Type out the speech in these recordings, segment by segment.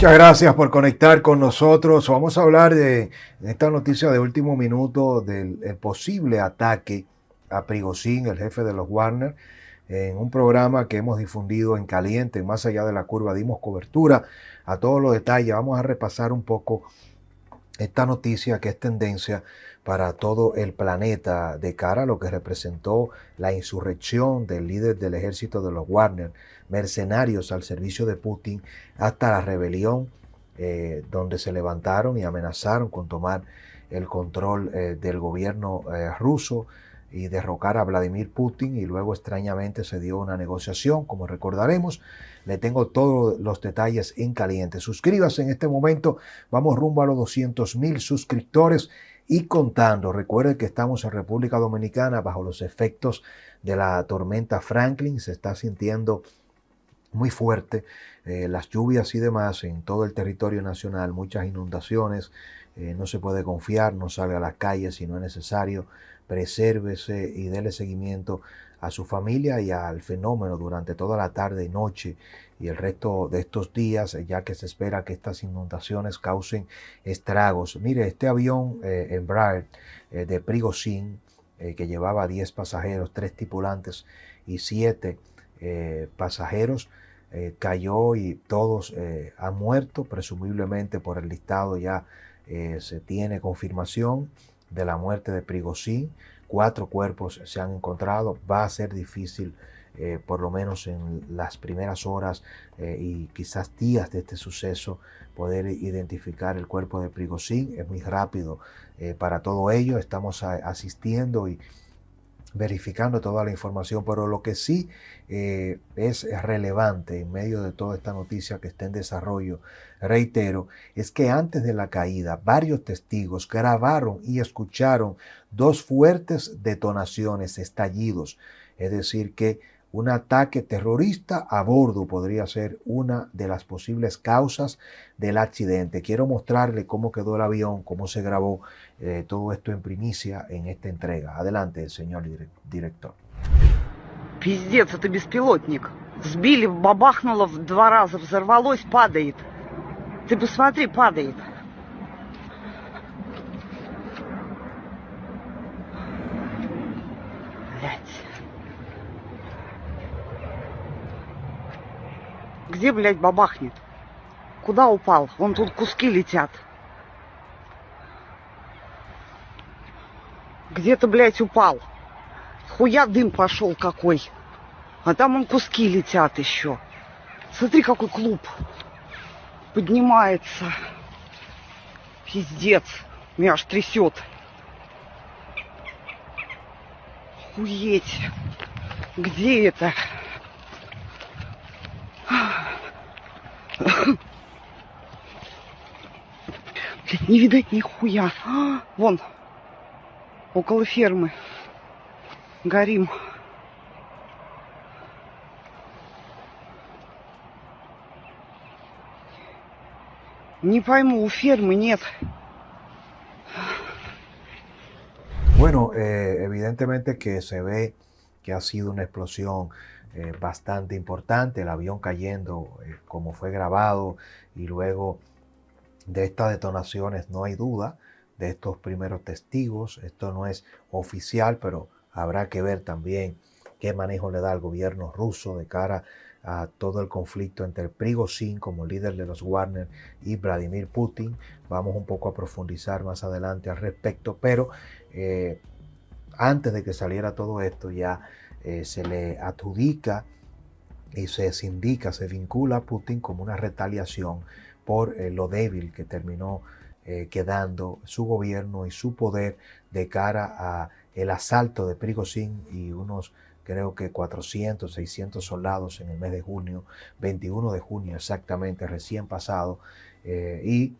Muchas gracias por conectar con nosotros. Vamos a hablar de esta noticia de último minuto del posible ataque a Prigozhin, el jefe de los Wagner, en un programa que hemos difundido en caliente, en Más Allá de la Curva. Dimos cobertura a todos los detalles. Vamos a repasar un poco esta noticia que es tendencia para todo el planeta de cara a lo que representó la insurrección del líder del ejército de los Wagner, mercenarios al servicio de Putin, hasta la rebelión donde se levantaron y amenazaron con tomar el control del gobierno ruso y derrocar a Vladimir Putin, y luego extrañamente se dio una negociación, como recordaremos. Le tengo todos los detalles en caliente. Suscríbase en este momento, vamos rumbo a los 200,000 suscriptores y contando. Recuerde que estamos en República Dominicana bajo los efectos de la tormenta Franklin. Se está sintiendo muy fuerte las lluvias y demás en todo el territorio nacional, muchas inundaciones. No se puede confiar, no salga a las calles si no es necesario. Presérvese y dele seguimiento a su familia y al fenómeno durante toda la tarde y noche y el resto de estos días, ya que se espera que estas inundaciones causen estragos. Mire, este avión Embraer de Prigozhin, que llevaba 10 pasajeros, 3 tripulantes y 7 pasajeros, cayó y todos han muerto, presumiblemente por el listado ya se tiene confirmación de la muerte de Prigozhin. 4 cuerpos se han encontrado. Va a ser difícil, por lo menos en las primeras horas y quizás días de este suceso, poder identificar el cuerpo de Prigozhin. Es muy rápido para todo ello. Estamos asistiendo y verificando toda la información, pero lo que sí es relevante en medio de toda esta noticia que está en desarrollo, reitero, es que antes de la caída varios testigos grabaron y escucharon 2 fuertes detonaciones, estallidos, es decir que un ataque terrorista a bordo podría ser una de las posibles causas del accidente. Quiero mostrarle cómo quedó el avión, cómo se grabó todo esto en primicia en esta entrega. Adelante, señor director. Пиздец, это беспилотник. Сбили, бабахнуло 2 раза, взорвалось, падает. Ты посмотри, падает. Блядь. Где, блядь, бабахнет? Куда упал? Вон тут куски летят. Где-то, блядь, упал. Хуя дым пошел какой. А там он куски летят еще. Смотри, какой клуб. Поднимается. Пиздец. Меня аж трясет. Охуеть. Где это? Блядь, не видать нихуя. Вон. Около фермы. Горим. Не пойму, у фермы нет. Bueno, evidentemente que se ve que ha sido una explosión bastante importante, el avión cayendo como fue grabado, y luego de estas detonaciones no hay duda de estos primeros testigos. Esto no es oficial, pero habrá que ver también qué manejo le da el gobierno ruso de cara a todo el conflicto entre Prigozhin como líder de los Wagner y Vladimir Putin. Vamos un poco a profundizar más adelante al respecto, pero antes de que saliera todo esto ya se le adjudica y se indica, se vincula a Putin como una retaliación por lo débil que terminó quedando su gobierno y su poder de cara a el asalto de Prigozhin y unos, creo que 400, 600 soldados en el mes de junio, 21 de junio exactamente, recién pasado, y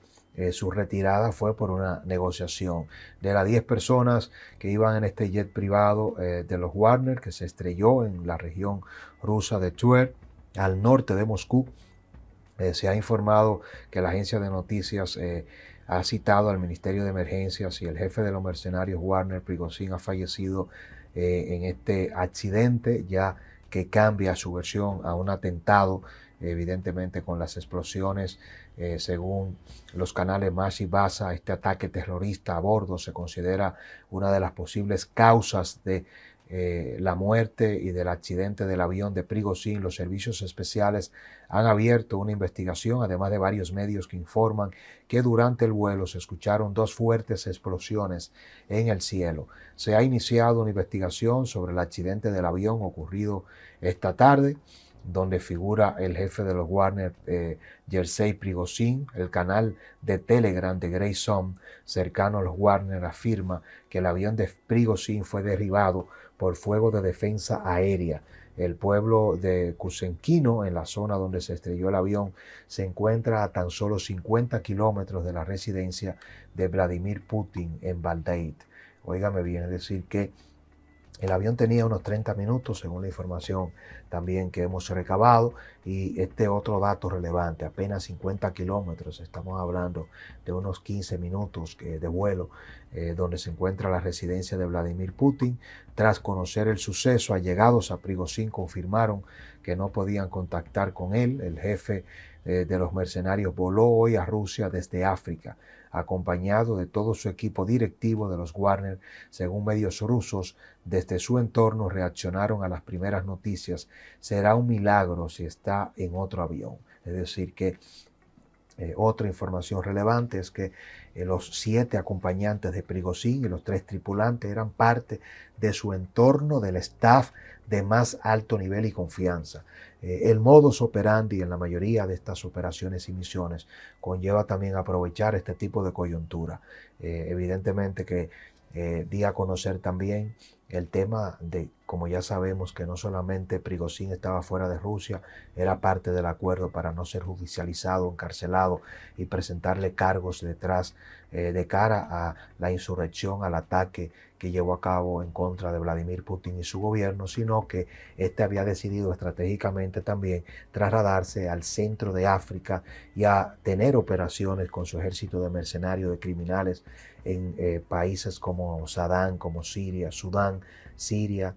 su retirada fue por una negociación. De las 10 personas que iban en este jet privado de los Wagner, que se estrelló en la región rusa de Tver, al norte de Moscú, se ha informado que la agencia de noticias ha citado al Ministerio de Emergencias y el jefe de los mercenarios Wagner, Prigozhin, ha fallecido en este accidente, ya que cambia su versión a un atentado evidentemente con las explosiones, según los canales Más y Baza, este ataque terrorista a bordo se considera una de las posibles causas de la muerte y del accidente del avión de Prigozhin. Los servicios especiales han abierto una investigación, además de varios medios que informan que durante el vuelo se escucharon dos fuertes explosiones en el cielo. Se ha iniciado una investigación sobre el accidente del avión ocurrido esta tarde, donde figura el jefe de los Wagner, Yevgeny Prigozhin. El canal de Telegram de Grey Zone, cercano a los Wagner, afirma que el avión de Prigozhin fue derribado por fuego de defensa aérea. El pueblo de Kusenkino, en la zona donde se estrelló el avión, se encuentra a tan solo 50 kilómetros de la residencia de Vladimir Putin en Valdeit. Óigame bien, es decir que el avión tenía unos 30 minutos, según la información también que hemos recabado, y este otro dato relevante, apenas 50 kilómetros, estamos hablando de unos 15 minutos de vuelo, donde se encuentra la residencia de Vladimir Putin. Tras conocer el suceso, allegados a Prigozhin confirmaron que no podían contactar con él. El jefe de los mercenarios voló hoy a Rusia desde África, acompañado de todo su equipo directivo de los Wagner. Según medios rusos, desde su entorno reaccionaron a las primeras noticias. Será un milagro si está en otro avión. Es decir que otra información relevante es que los 7 acompañantes de Prigozhin y los 3 tripulantes eran parte de su entorno, del staff de más alto nivel y confianza. El modus operandi en la mayoría de estas operaciones y misiones conlleva también aprovechar este tipo de coyuntura. Evidentemente que di a conocer también el tema de, como ya sabemos, que no solamente Prigozhin estaba fuera de Rusia, era parte del acuerdo para no ser judicializado, encarcelado y presentarle cargos detrás de cara a la insurrección, al ataque que llevó a cabo en contra de Vladimir Putin y su gobierno, sino que este había decidido estratégicamente también trasladarse al centro de África y a tener operaciones con su ejército de mercenarios, de criminales en países como Sadán, como Siria, Sudán, Siria,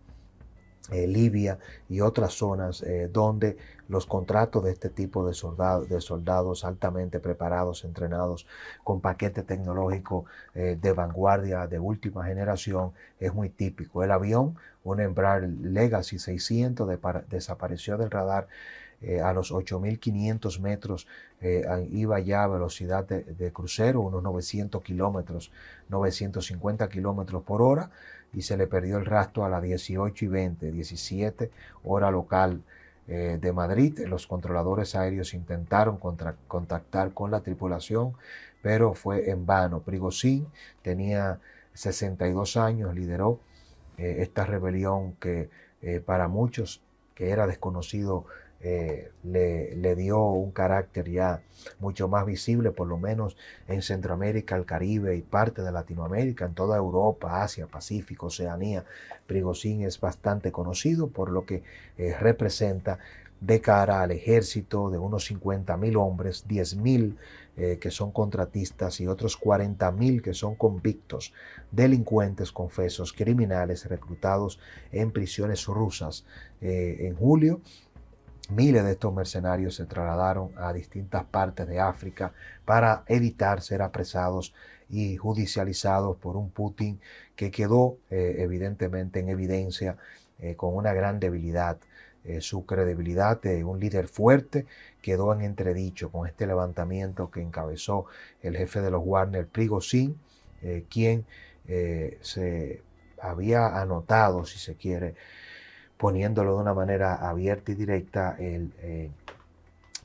Libia y otras zonas donde los contratos de este tipo de soldados altamente preparados, entrenados, con paquete tecnológico de vanguardia, de última generación, es muy típico. El avión, un Embraer Legacy 600, desapareció del radar a los 8.500 metros, iba ya a velocidad de crucero, unos 900 kilómetros, 950 kilómetros por hora, y se le perdió el rastro a las 18:20, 17 hora local de Madrid. Los controladores aéreos intentaron contactar con la tripulación, pero fue en vano. Prigozhin tenía 62 años, lideró esta rebelión que para muchos que era desconocido le dio un carácter ya mucho más visible, por lo menos en Centroamérica, el Caribe y parte de Latinoamérica, en toda Europa, Asia, Pacífico, Oceanía. Prigozhin es bastante conocido por lo que representa de cara al ejército de unos 50.000 hombres, 10.000 que son contratistas y otros 40.000 que son convictos, delincuentes confesos, criminales reclutados en prisiones rusas. En julio, miles de estos mercenarios se trasladaron a distintas partes de África para evitar ser apresados y judicializados por un Putin que quedó evidentemente en evidencia con una gran debilidad. Su credibilidad de un líder fuerte quedó en entredicho con este levantamiento que encabezó el jefe de los Wagner, Prigozhin, quien se había anotado, si se quiere, poniéndolo de una manera abierta y directa, el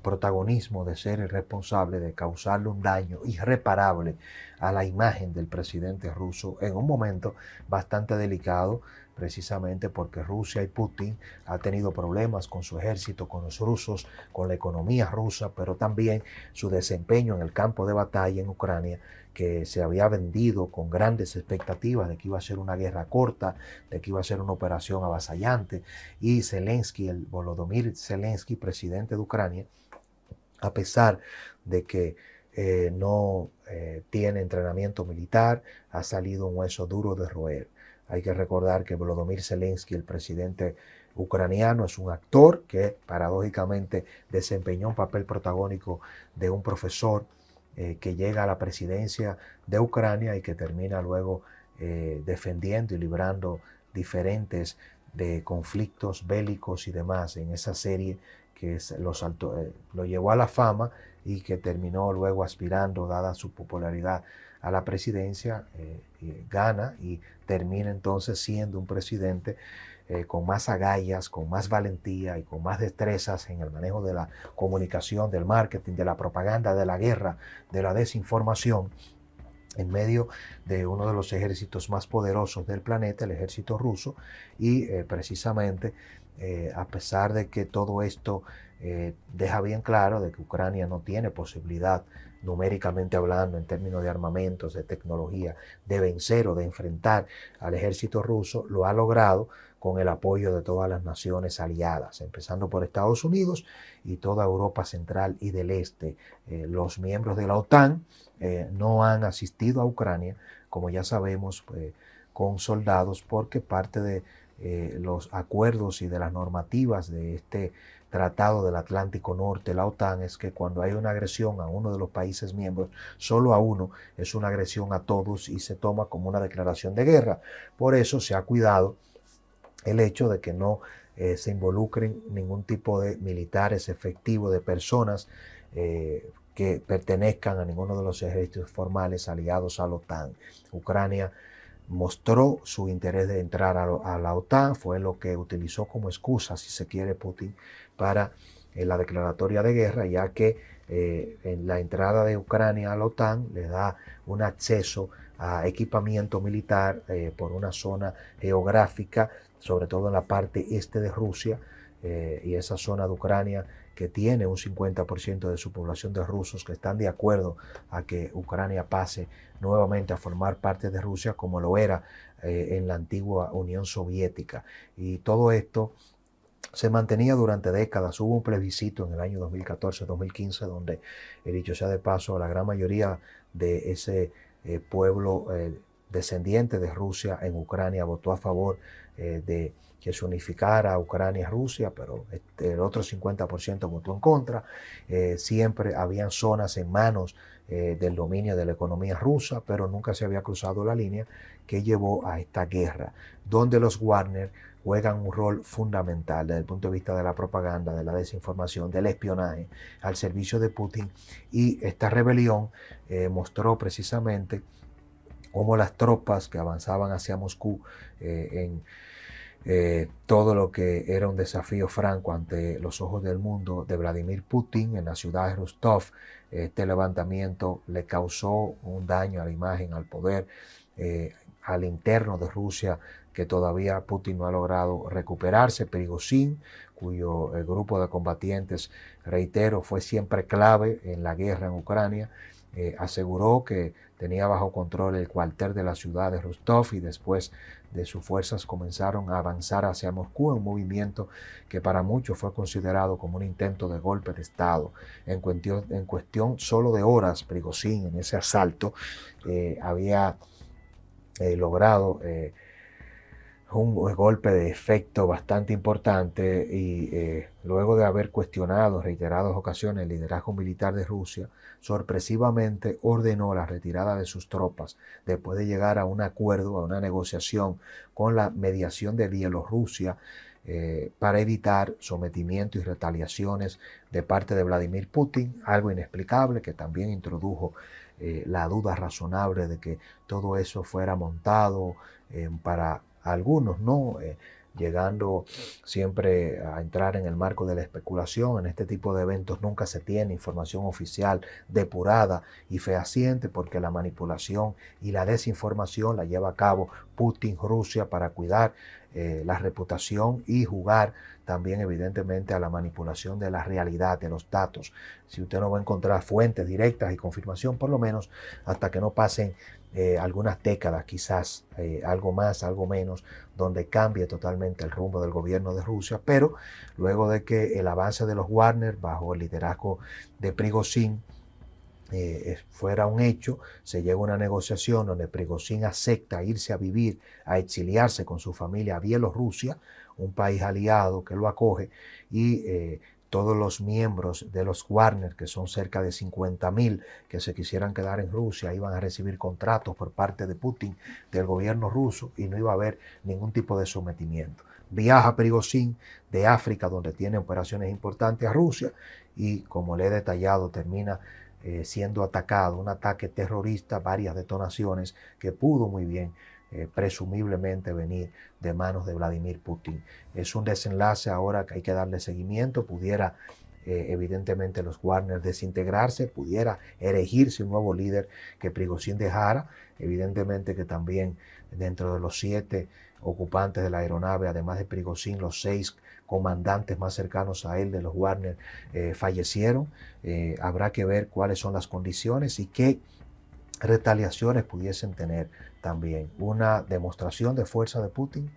protagonismo de ser el responsable de causarle un daño irreparable a la imagen del presidente ruso en un momento bastante delicado, precisamente porque Rusia y Putin han tenido problemas con su ejército, con los rusos, con la economía rusa, pero también su desempeño en el campo de batalla en Ucrania, que se había vendido con grandes expectativas de que iba a ser una guerra corta, de que iba a ser una operación avasallante, y Zelensky, el Volodymyr Zelensky, presidente de Ucrania, a pesar de que no tiene entrenamiento militar, ha salido un hueso duro de roer. Hay que recordar que Volodymyr Zelensky, el presidente ucraniano, es un actor que paradójicamente desempeñó un papel protagónico de un profesor que llega a la presidencia de Ucrania y que termina luego defendiendo y librando diferentes de conflictos bélicos y demás en esa serie que lo llevó a la fama y que terminó luego aspirando, dada su popularidad, a la presidencia, gana y termina entonces siendo un presidente con más agallas, con más valentía y con más destrezas en el manejo de la comunicación, del marketing, de la propaganda, de la guerra, de la desinformación, en medio de uno de los ejércitos más poderosos del planeta, el ejército ruso, y precisamente a pesar de que todo esto deja bien claro de que Ucrania no tiene posibilidad, numéricamente hablando, en términos de armamentos, de tecnología, de vencer o de enfrentar al ejército ruso, lo ha logrado con el apoyo de todas las naciones aliadas, empezando por Estados Unidos y toda Europa Central y del Este. Los miembros de la OTAN no han asistido a Ucrania, como ya sabemos, con soldados, porque parte de los acuerdos y de las normativas de este Tratado del Atlántico Norte, la OTAN, es que cuando hay una agresión a uno de los países miembros, solo a uno, es una agresión a todos y se toma como una declaración de guerra. Por eso se ha cuidado el hecho de que no se involucren ningún tipo de militares efectivos, de personas que pertenezcan a ninguno de los ejércitos formales aliados a la OTAN. Ucrania mostró su interés de entrar a la OTAN, fue lo que utilizó como excusa, si se quiere, Putin para la declaratoria de guerra, ya que en la entrada de Ucrania a la OTAN le da un acceso a equipamiento militar por una zona geográfica, sobre todo en la parte este de Rusia, y esa zona de Ucrania que tiene un 50% de su población de rusos que están de acuerdo a que Ucrania pase nuevamente a formar parte de Rusia como lo era en la antigua Unión Soviética. Y todo esto se mantenía durante décadas. Hubo un plebiscito en el año 2014-2015 donde, dicho sea de paso, la gran mayoría de ese pueblo descendiente de Rusia en Ucrania votó a favor de que se unificara Ucrania y Rusia, pero el otro 50% votó en contra. Siempre habían zonas en manos del dominio de la economía rusa, pero nunca se había cruzado la línea que llevó a esta guerra, donde los Wagner juegan un rol fundamental desde el punto de vista de la propaganda, de la desinformación, del espionaje al servicio de Putin. Y esta rebelión mostró precisamente cómo las tropas que avanzaban hacia Moscú en todo lo que era un desafío franco ante los ojos del mundo de Vladimir Putin en la ciudad de Rostov. Este levantamiento le causó un daño a la imagen, al poder, al interno de Rusia, que todavía Putin no ha logrado recuperarse. Prigozhin, cuyo grupo de combatientes, reitero, fue siempre clave en la guerra en Ucrania, aseguró que tenía bajo control el cuartel de la ciudad de Rostov y después de sus fuerzas comenzaron a avanzar hacia Moscú, un movimiento que para muchos fue considerado como un intento de golpe de Estado. En cuestión solo de horas, Prigozhin en ese asalto había logrado un golpe de efecto bastante importante y luego de haber cuestionado en reiteradas ocasiones el liderazgo militar de Rusia, sorpresivamente ordenó la retirada de sus tropas después de llegar a un acuerdo, a una negociación con la mediación de Bielorrusia para evitar sometimiento y retaliaciones de parte de Vladimir Putin, algo inexplicable que también introdujo la duda razonable de que todo eso fuera montado para algunos, ¿no? Llegando siempre a entrar en el marco de la especulación. En este tipo de eventos nunca se tiene información oficial depurada y fehaciente porque la manipulación y la desinformación la lleva a cabo Putin, Rusia, para cuidar la reputación y jugar también evidentemente a la manipulación de la realidad, de los datos. Si usted no va a encontrar fuentes directas y confirmación, por lo menos hasta que no pasen algunas décadas, quizás algo más, algo menos, donde cambie totalmente el rumbo del gobierno de Rusia, pero luego de que el avance de los Wagner bajo el liderazgo de Prigozhin fuera un hecho, se llega a una negociación donde Prigozhin acepta irse a vivir, a exiliarse con su familia a Bielorrusia, un país aliado que lo acoge, y todos los miembros de los Wagner, que son cerca de 50.000 que se quisieran quedar en Rusia, iban a recibir contratos por parte de Putin, del gobierno ruso, y no iba a haber ningún tipo de sometimiento. Viaja Prigozhin de África, donde tiene operaciones importantes, a Rusia, y como le he detallado, termina siendo atacado, un ataque terrorista, varias detonaciones que pudo muy bien presumiblemente venir de manos de Vladimir Putin. Es un desenlace ahora que hay que darle seguimiento. Pudiera evidentemente los Wagner desintegrarse, pudiera erigirse un nuevo líder que Prigozhin dejara. Evidentemente que también dentro de los 7 ocupantes de la aeronave, además de Prigozhin, los 6 comandantes más cercanos a él de los Wagner fallecieron. Habrá que ver cuáles son las condiciones y qué retaliaciones pudiesen tener también. Una demostración de fuerza de Putin,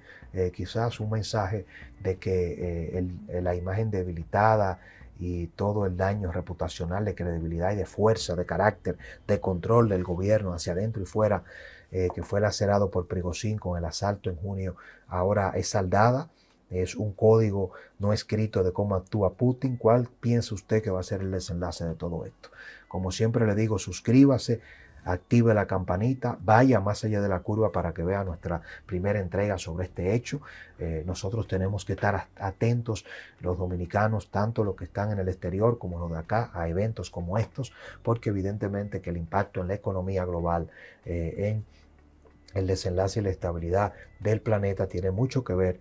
quizás un mensaje de que la imagen debilitada y todo el daño reputacional, de credibilidad y de fuerza, de carácter, de control del gobierno hacia adentro y fuera, que fue lacerado por Prigozhin con el asalto en junio, ahora es saldada. Es un código no escrito de cómo actúa Putin. ¿Cuál piensa usted que va a ser el desenlace de todo esto? Como siempre le digo, suscríbase, active la campanita, vaya más allá de la curva para que vea nuestra primera entrega sobre este hecho. Nosotros tenemos que estar atentos, los dominicanos, tanto los que están en el exterior como los de acá, a eventos como estos, porque evidentemente que el impacto en la economía global, en el desenlace y la estabilidad del planeta tiene mucho que ver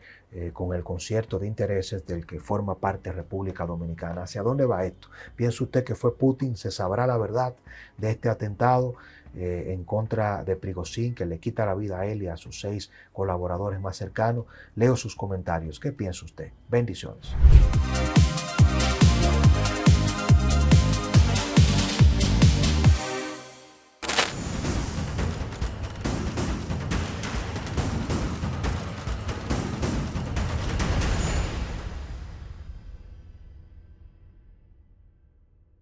con el concierto de intereses del que forma parte República Dominicana. ¿Hacia dónde va esto? ¿Piensa usted que fue Putin? ¿Se sabrá la verdad de este atentado en contra de Prigozhin, que le quita la vida a él y a sus 6 colaboradores más cercanos? Leo sus comentarios. ¿Qué piensa usted? Bendiciones.